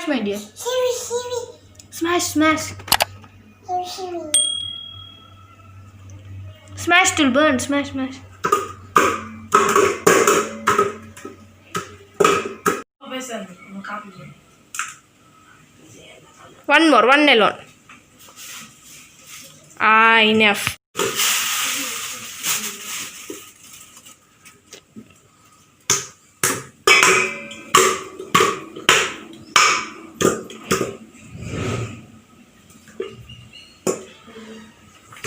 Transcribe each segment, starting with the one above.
My dear. Smash, smash. Smash till burn. Smash, smash. One more, one alone. Enough.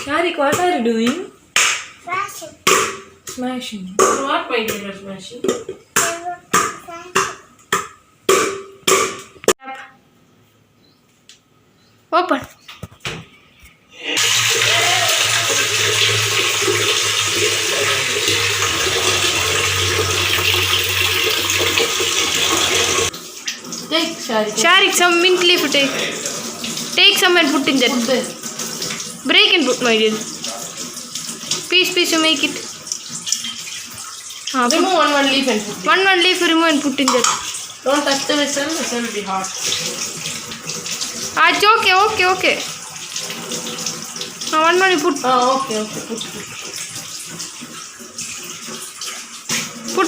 Shaariq, what are you doing? Smashing. What, my dear, smashing? Open. Take, Shaariq. Shaariq, some mint leaf take. Take some and put in that. Put this. Break and put, my dear. Piece you make it. Remove one leaf and put it. One leaf you remove and put in that. Don't touch the vessel will be hot. It's okay. One more you put. Okay,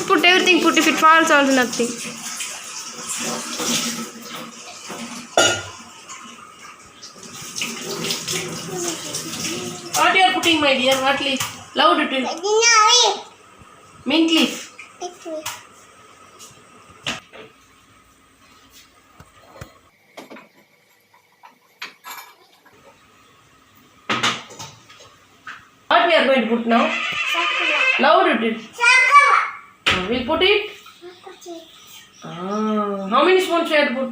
put everything, put. If it falls also nothing. What you are putting, my dear? What leaf? Loud it will. Mint leaf. What we are going to put now? Loud it will. We'll put it. How many spoons we have to put?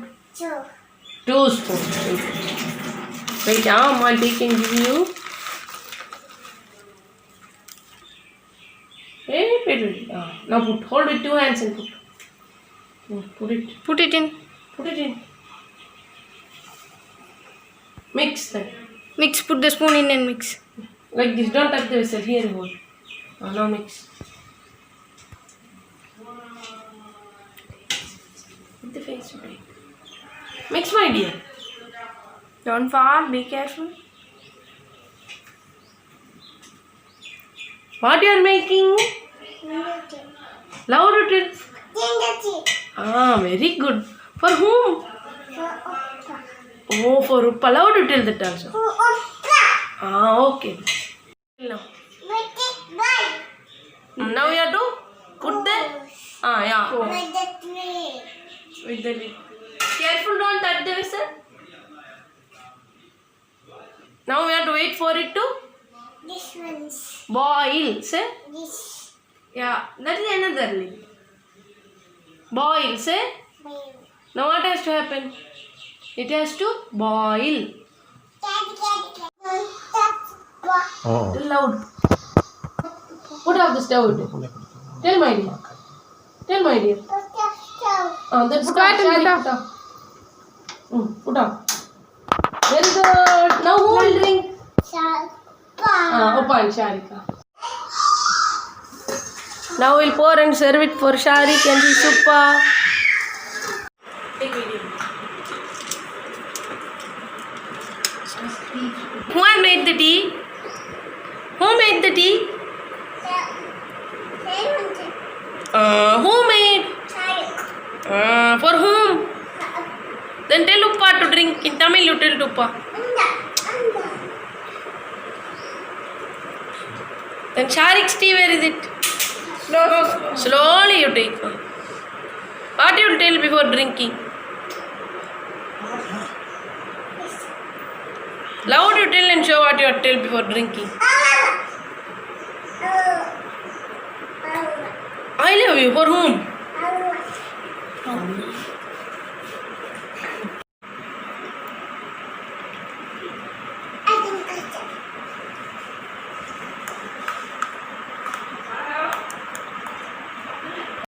2 spoons. Wait, Auntie can give you. Wait. Now put. Hold with 2 hands and put. Put it. Put it in. Mix that. Mix. Put the spoon in and mix. Like this. Don't touch the vessel. Here, hold. Now mix. With the face, right? Mix, my dear. Don't fall. Be careful. What you are making? Loud it is. Very good. For whom? For Uppa. Loud it is that also. Okay. Now you have to put the. Yeah. With the lid. Careful, don't touch the vessel. Now we have to wait for it to. This one's boil, say? This. Yeah, that is another lid. Boil, say? Boil. Now what has to happen? It has to boil. Loud. Put off the stove. Tell my dear. That's quite enough. Put off. Very good. Now who will drink? Open, Shaariq. Now we'll pour and serve it for Shaariq and his suppa. Take video. Who made the tea? Who made the tea? Who made? For whom? Then tell Uppa to drink. In Tamil you tell Uppa. Then Shaariq's tea, where is it? Slowly you take one. What you will tell before drinking? Loud you tell and show what you will tell before drinking. I love you. For whom?